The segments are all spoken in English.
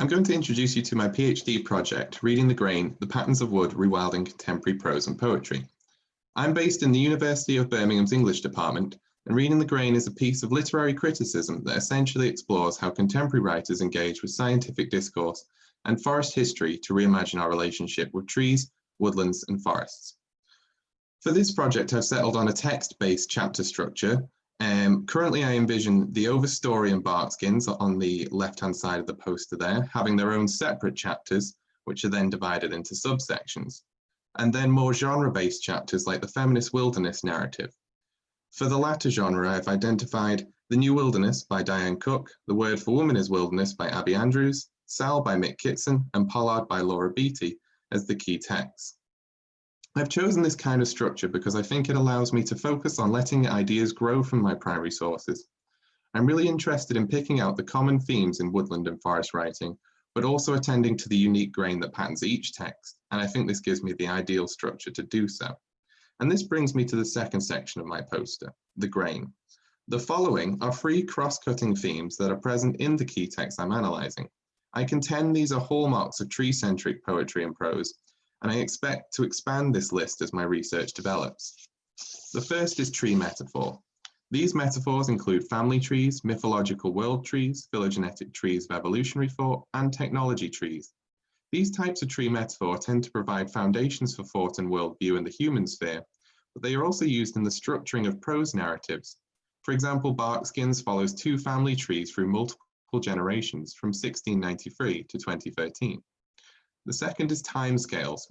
I'm going to introduce you to my PhD project, Reading the Grain, The Patterns of Wood, Rewilding Contemporary Prose and Poetry. I'm based in the University of Birmingham's English department, and Reading the Grain is a piece of literary criticism that essentially explores how contemporary writers engage with scientific discourse and forest history to reimagine our relationship with trees, woodlands, and forests. For this project, I've settled on a text-based chapter structure. Currently, I envision the overstory and bark skins on the left-hand side of the poster there, having their own separate chapters, which are then divided into subsections, and then more genre-based chapters like the feminist wilderness narrative. For the latter genre, I've identified The New Wilderness by Diane Cook, The Word for Woman is Wilderness by Abby Andrews, Sal by Mick Kitson, and Pollard by Laura Beatty as the key texts. I've chosen this kind of structure because I think it allows me to focus on letting ideas grow from my primary sources. I'm really interested in picking out the common themes in woodland and forest writing, but also attending to the unique grain that patterns each text, and I think this gives me the ideal structure to do so. And this brings me to the second section of my poster, the grain. The following are three cross-cutting themes that are present in the key texts I'm analysing. I contend these are hallmarks of tree-centric poetry and prose, and I expect to expand this list as my research develops. The first is tree metaphor. These metaphors include family trees, mythological world trees, phylogenetic trees of evolutionary thought, and technology trees. These types of tree metaphor tend to provide foundations for thought and worldview in the human sphere, but they are also used in the structuring of prose narratives. For example, Barkskins follows two family trees through multiple generations from 1693 to 2013. The second is timescales.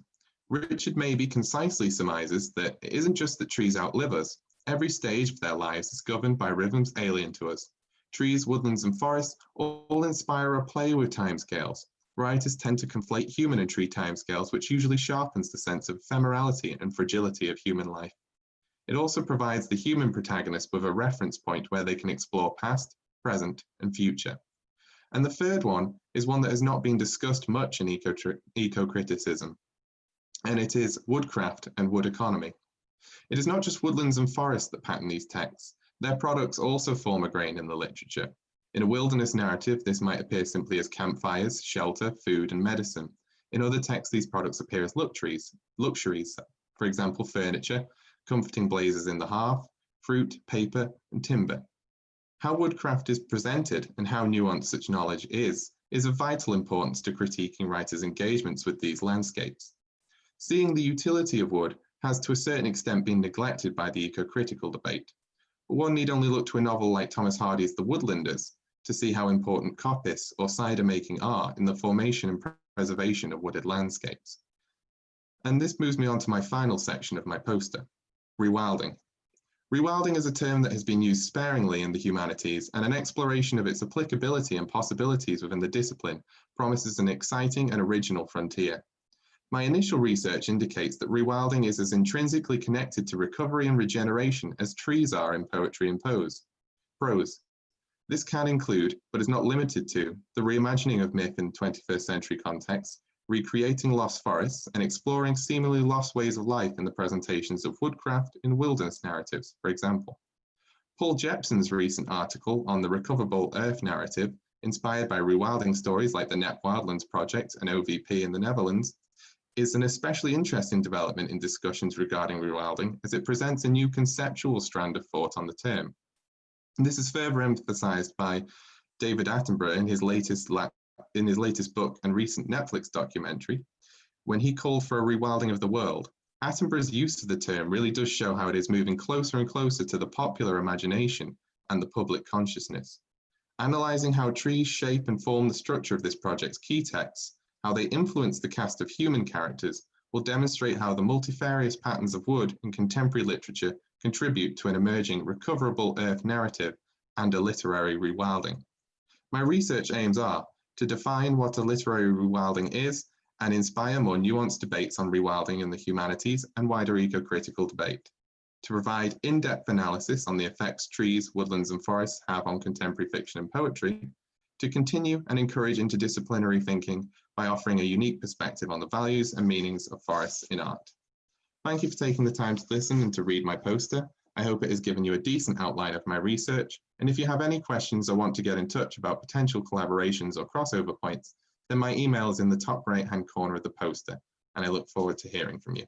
Richard Mabey concisely surmises that it isn't just that trees outlive us. Every stage of their lives is governed by rhythms alien to us. Trees, woodlands, and forests all inspire or play with timescales. Writers tend to conflate human and tree timescales, which usually sharpens the sense of ephemerality and fragility of human life. It also provides the human protagonist with a reference point where they can explore past, present, and future. And the third one is one that has not been discussed much in eco-criticism, and it is woodcraft and wood economy. It is not just woodlands and forests that pattern these texts. Their products also form a grain in the literature. In a wilderness narrative, this might appear simply as campfires, shelter, food, and medicine. In other texts, these products appear as luxuries, for example, furniture, comforting blazes in the hearth, fruit, paper, and timber. How woodcraft is presented and how nuanced such knowledge is of vital importance to critiquing writers' engagements with these landscapes. Seeing the utility of wood has to a certain extent been neglected by the eco-critical debate, but one need only look to a novel like Thomas Hardy's The Woodlanders to see how important coppice or cider making are in the formation and preservation of wooded landscapes. And this moves me on to my final section of my poster, rewilding. Rewilding is a term that has been used sparingly in the humanities, and an exploration of its applicability and possibilities within the discipline promises an exciting and original frontier. My initial research indicates that rewilding is as intrinsically connected to recovery and regeneration as trees are in poetry and prose. This can include, but is not limited to, the reimagining of myth in 21st century contexts, recreating lost forests, and exploring seemingly lost ways of life in the presentations of woodcraft in wilderness narratives, for example. Paul Jepson's recent article on the recoverable earth narrative, inspired by rewilding stories like the Nep Wildlands Project and OVP in the Netherlands, is an especially interesting development in discussions regarding rewilding, as it presents a new conceptual strand of thought on the term. And this is further emphasized by David Attenborough in his latest book and recent Netflix documentary, when he called for a rewilding of the world. Attenborough's use of the term really does show how it is moving closer and closer to the popular imagination and the public consciousness. Analyzing how trees shape and form the structure of this project's key texts, how they influence the cast of human characters, will demonstrate how the multifarious patterns of wood in contemporary literature contribute to an emerging recoverable earth narrative and a literary rewilding. My research aims are to define what a literary rewilding is and inspire more nuanced debates on rewilding in the humanities and wider eco-critical debate, to provide in-depth analysis on the effects trees, woodlands, and forests have on contemporary fiction and poetry, to continue and encourage interdisciplinary thinking by offering a unique perspective on the values and meanings of forests in art. Thank you for taking the time to listen and to read my poster. I hope it has given you a decent outline of my research, and if you have any questions or want to get in touch about potential collaborations or crossover points, then my email is in the top right-hand corner of the poster, and I look forward to hearing from you.